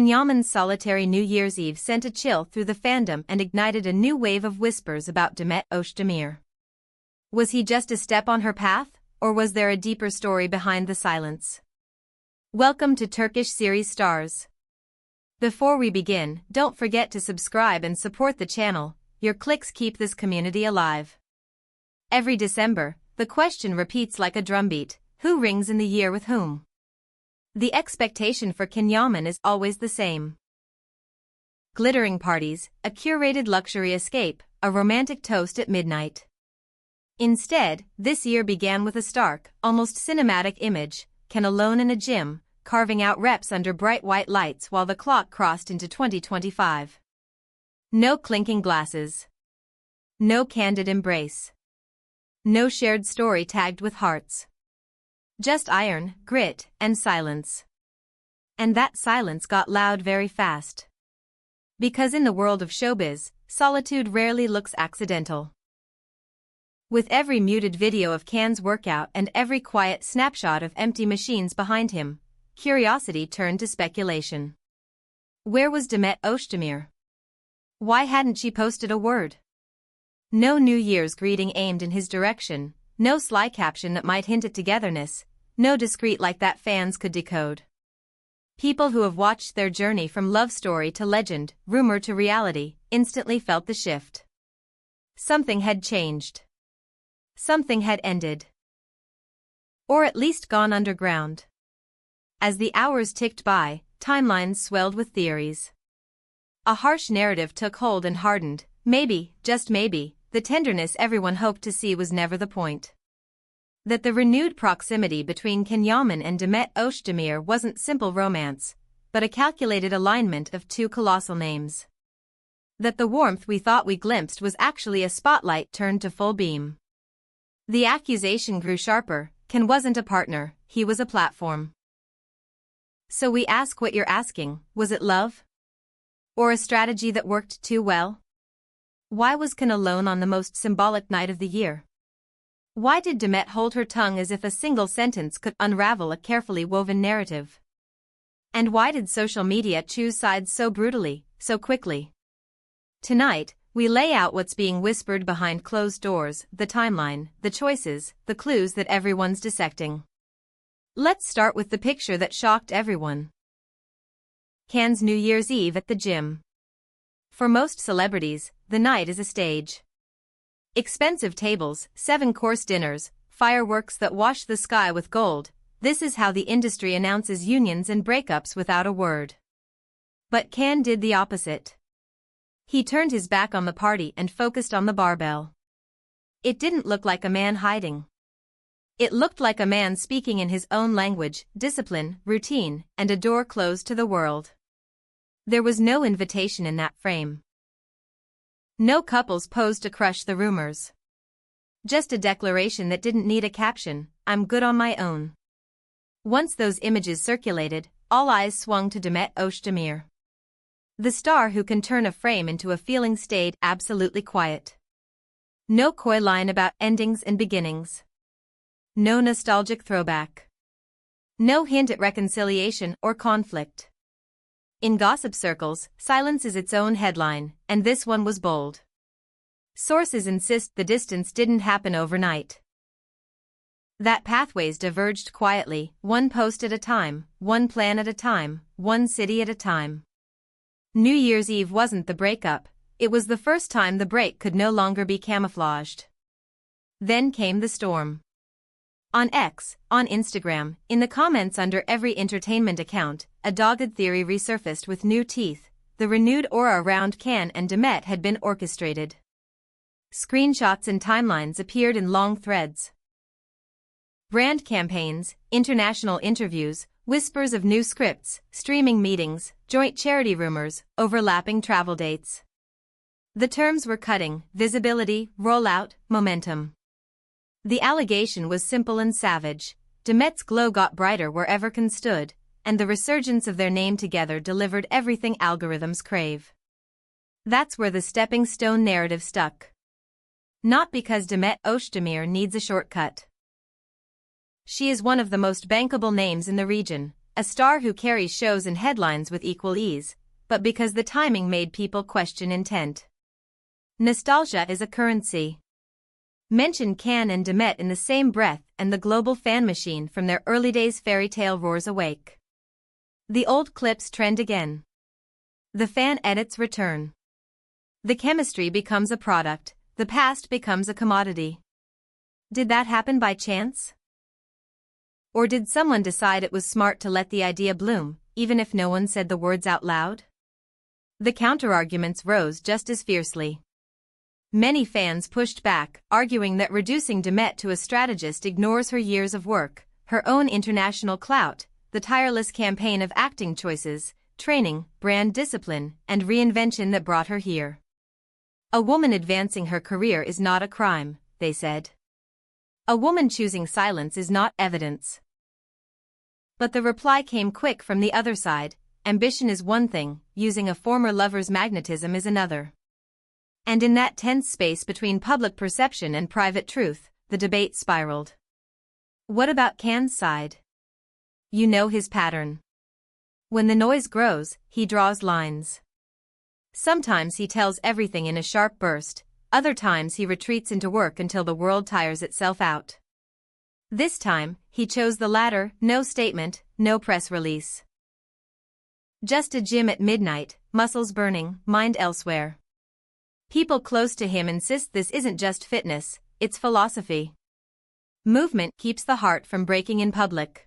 Yaman's solitary New Year's Eve sent a chill through the fandom and ignited a new wave of whispers about Demet Özdemir. Was he just a step on her path, or was there a deeper story behind the silence? Welcome to Turkish Series Stars. Before we begin, don't forget to subscribe and support the channel. Your clicks keep this community alive. Every December, the question repeats like a drumbeat: who rings in the year with whom? The expectation for Yaman is always the same. Glittering parties, a curated luxury escape, a romantic toast at midnight. Instead, this year began with a stark, almost cinematic image: Can alone in a gym, carving out reps under bright white lights while the clock crossed into 2025. No clinking glasses. No candid embrace. No shared story tagged with hearts. Just iron, grit, and silence. And that silence got loud very fast. Because in the world of showbiz, solitude rarely looks accidental. With every muted video of Can's workout and every quiet snapshot of empty machines behind him, curiosity turned to speculation. Where was Demet Özdemir? Why hadn't she posted a word? No New Year's greeting aimed in his direction, no sly caption that might hint at togetherness, no discreet like that fans could decode. People who have watched their journey from love story to legend, rumor to reality, instantly felt the shift. Something had changed. Something had ended. Or at least gone underground. As the hours ticked by, timelines swelled with theories. A harsh narrative took hold and hardened. Maybe, just maybe, the tenderness everyone hoped to see was never the point. That the renewed proximity between Yaman and Demet Özdemir wasn't simple romance, but a calculated alignment of two colossal names. That the warmth we thought we glimpsed was actually a spotlight turned to full beam. The accusation grew sharper: Can wasn't a partner, he was a platform. So we ask what you're asking: was it love? Or a strategy that worked too well? Why was Can alone on the most symbolic night of the year? Why did Demet hold her tongue as if a single sentence could unravel a carefully woven narrative? And why did social media choose sides so brutally, so quickly? Tonight, we lay out what's being whispered behind closed doors, the timeline, the choices, the clues that everyone's dissecting. Let's start with the picture that shocked everyone. Can's New Year's Eve at the gym. For most celebrities, the night is a stage. Expensive tables, 7-course dinners, fireworks that wash the sky with gold. This is how the industry announces unions and breakups without a word. But Can did the opposite. He turned his back on the party and focused on the barbell. It didn't look like a man hiding. It looked like a man speaking in his own language: discipline, routine, and a door closed to the world. There was no invitation in that frame. No couples posed to crush the rumors. Just a declaration that didn't need a caption: I'm good on my own. Once those images circulated, all eyes swung to Demet Özdemir. The star who can turn a frame into a feeling stayed absolutely quiet. No coy line about endings and beginnings. No nostalgic throwback. No hint at reconciliation or conflict. In gossip circles, silence is its own headline, and this one was bold. Sources insist the distance didn't happen overnight. That pathways diverged quietly, one post at a time, one plan at a time, one city at a time. New Year's Eve wasn't the breakup, it was the first time the break could no longer be camouflaged. Then came the storm. On X, on Instagram, in the comments under every entertainment account, a dogged theory resurfaced with new teeth: the renewed aura around Can and Demet had been orchestrated. Screenshots and timelines appeared in long threads. Brand campaigns, international interviews, whispers of new scripts, streaming meetings, joint charity rumors, overlapping travel dates. The terms were cutting: visibility, rollout, momentum. The allegation was simple and savage: Demet's glow got brighter wherever Can stood, and the resurgence of their name together delivered everything algorithms crave. That's where the stepping stone narrative stuck. Not because Demet Özdemir needs a shortcut. She is one of the most bankable names in the region, a star who carries shows and headlines with equal ease, but because the timing made people question intent. Nostalgia is a currency. Mention Can and Demet in the same breath and the global fan machine from their early days fairy tale roars awake. The old clips trend again. The fan edits return. The chemistry becomes a product, the past becomes a commodity. Did that happen by chance? Or did someone decide it was smart to let the idea bloom, even if no one said the words out loud? The counterarguments rose just as fiercely. Many fans pushed back, arguing that reducing Demet to a strategist ignores her years of work, her own international clout, the tireless campaign of acting choices, training, brand discipline, and reinvention that brought her here. A woman advancing her career is not a crime, they said. A woman choosing silence is not evidence. But the reply came quick from the other side: ambition is one thing, using a former lover's magnetism is another. And in that tense space between public perception and private truth, the debate spiraled. What about Can's side? You know his pattern. When the noise grows, he draws lines. Sometimes he tells everything in a sharp burst, other times he retreats into work until the world tires itself out. This time, he chose the latter: no statement, no press release. Just a gym at midnight, muscles burning, mind elsewhere. People close to him insist this isn't just fitness, it's philosophy. Movement keeps the heart from breaking in public.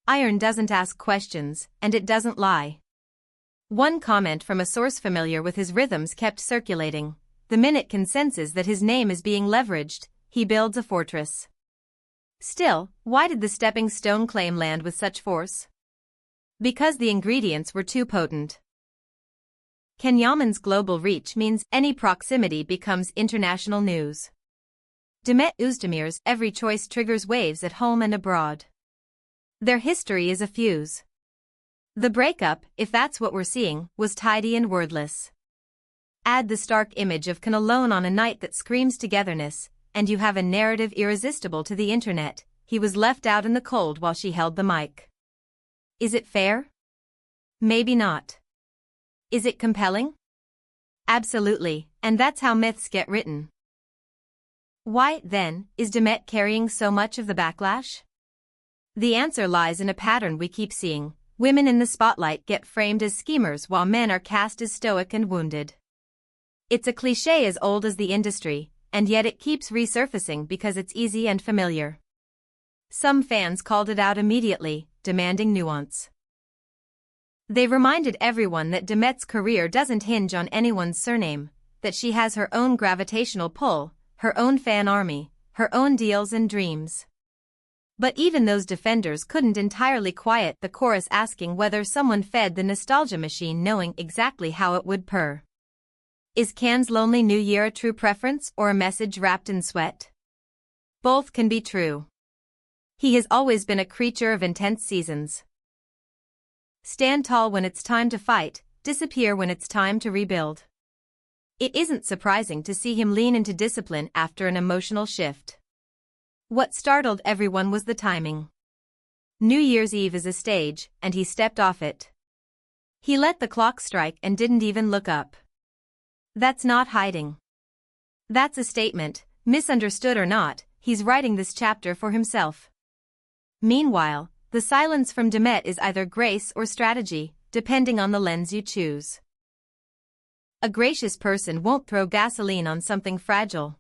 Iron doesn't ask questions, and it doesn't lie. One comment from a source familiar with his rhythms kept circulating: the minute consensus that his name is being leveraged, he builds a fortress. Still, why did the stepping stone claim land with such force? Because the ingredients were too potent. Can Yaman's global reach means any proximity becomes international news. Demet Özdemir's every choice triggers waves at home and abroad. Their history is a fuse. The breakup, if that's what we're seeing, was tidy and wordless. Add the stark image of Can alone on a night that screams togetherness, and you have a narrative irresistible to the internet: he was left out in the cold while she held the mic. Is it fair? Maybe not. Is it compelling? Absolutely, and that's how myths get written. Why, then, is Demet carrying so much of the backlash? The answer lies in a pattern we keep seeing: women in the spotlight get framed as schemers while men are cast as stoic and wounded. It's a cliché as old as the industry, and yet it keeps resurfacing because it's easy and familiar. Some fans called it out immediately, demanding nuance. They reminded everyone that Demet's career doesn't hinge on anyone's surname, that she has her own gravitational pull, her own fan army, her own deals and dreams. But even those defenders couldn't entirely quiet the chorus asking whether someone fed the nostalgia machine knowing exactly how it would purr. Is Can's lonely new year a true preference or a message wrapped in sweat? Both can be true. He has always been a creature of intense seasons. Stand tall when it's time to fight, disappear when it's time to rebuild. It isn't surprising to see him lean into discipline after an emotional shift. What startled everyone was the timing. New Year's Eve is a stage, and he stepped off it. He let the clock strike and didn't even look up. That's not hiding. That's a statement: misunderstood or not, he's writing this chapter for himself. Meanwhile, the silence from Demet is either grace or strategy, depending on the lens you choose. A gracious person won't throw gasoline on something fragile.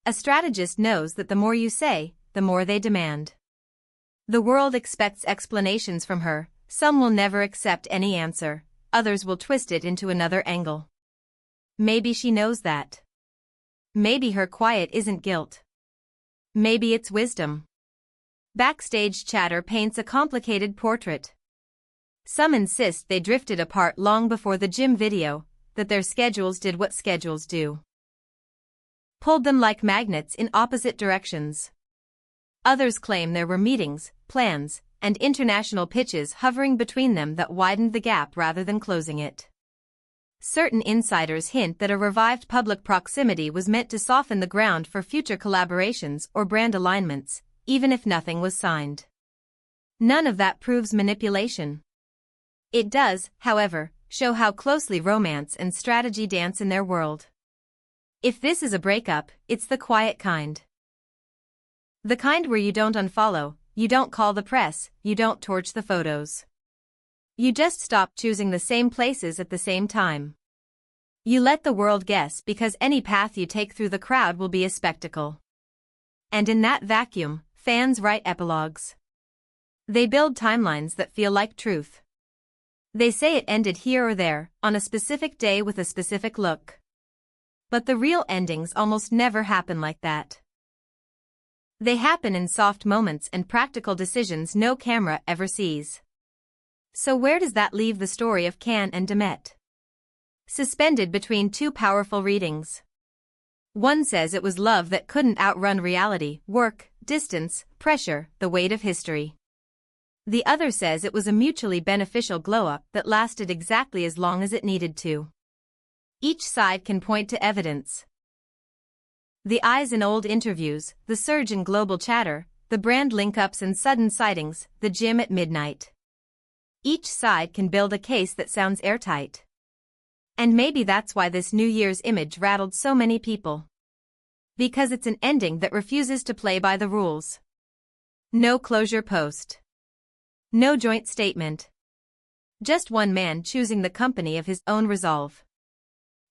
A strategist knows that the more you say, the more they demand. The world expects explanations from her: some will never accept any answer, others will twist it into another angle. Maybe she knows that. Maybe her quiet isn't guilt. Maybe it's wisdom. Backstage chatter paints a complicated portrait. Some insist they drifted apart long before the gym video, that their schedules did what schedules do. Pulled them like magnets in opposite directions. Others claim there were meetings, plans, and international pitches hovering between them that widened the gap rather than closing it. Certain insiders hint that a revived public proximity was meant to soften the ground for future collaborations or brand alignments, even if nothing was signed. None of that proves manipulation. It does, however, show how closely romance and strategy dance in their world. If this is a breakup, it's the quiet kind. The kind where you don't unfollow, you don't call the press, you don't torch the photos. You just stop choosing the same places at the same time. You let the world guess because any path you take through the crowd will be a spectacle. And in that vacuum, fans write epilogues. They build timelines that feel like truth. They say it ended here or there, on a specific day with a specific look. But the real endings almost never happen like that. They happen in soft moments and practical decisions no camera ever sees. So where does that leave the story of Can and Demet? Suspended between two powerful readings. One says it was love that couldn't outrun reality, work, distance, pressure, the weight of history. The other says it was a mutually beneficial glow-up that lasted exactly as long as it needed to. Each side can point to evidence. The eyes in old interviews, the surge in global chatter, the brand link-ups and sudden sightings, the gym at midnight. Each side can build a case that sounds airtight. And maybe that's why this New Year's image rattled so many people. Because it's an ending that refuses to play by the rules. No closure post. No joint statement. Just one man choosing the company of his own resolve.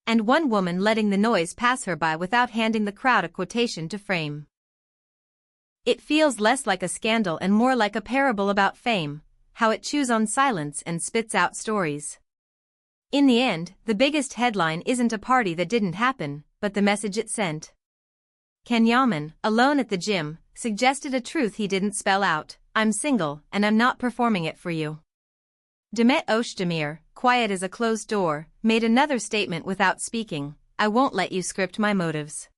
And one woman letting the noise pass her by without handing the crowd a quotation to frame. It feels less like a scandal and more like a parable about fame, how it chews on silence and spits out stories. In the end, the biggest headline isn't a party that didn't happen, but the message it sent. Can Yaman, alone at the gym, suggested a truth he didn't spell out: I'm single, and I'm not performing it for you. Demet Özdemir, quiet as a closed door, made another statement without speaking: I won't let you script my motives.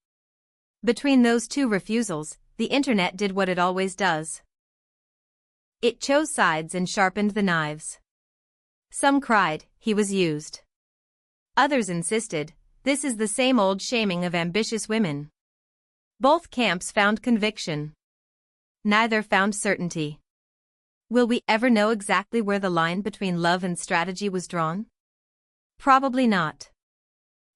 Between those two refusals, the internet did what it always does. It chose sides and sharpened the knives. Some cried, he was used. Others insisted, this is the same old shaming of ambitious women. Both camps found conviction. Neither found certainty. Will we ever know exactly where the line between love and strategy was drawn? Probably not.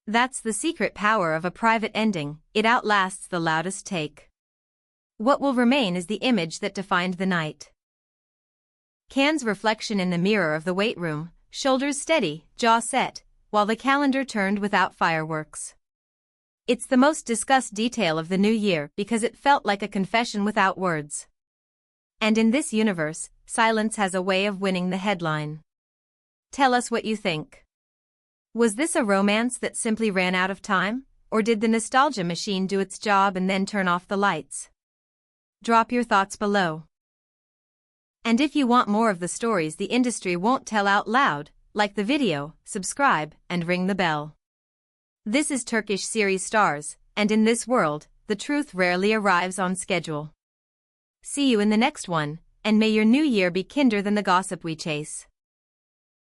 That's the secret power of a private ending, it outlasts the loudest take. What will remain is the image that defined the night. Can's reflection in the mirror of the weight room, shoulders steady, jaw set, while the calendar turned without fireworks. It's the most discussed detail of the new year because it felt like a confession without words. And in this universe, silence has a way of winning the headline. Tell us what you think. Was this a romance that simply ran out of time, or did the nostalgia machine do its job and then turn off the lights? Drop your thoughts below. And if you want more of the stories the industry won't tell out loud, like the video, subscribe, and ring the bell. This is Turkish series stars, and in this world, the truth rarely arrives on schedule. See you in the next one, and may your new year be kinder than the gossip we chase.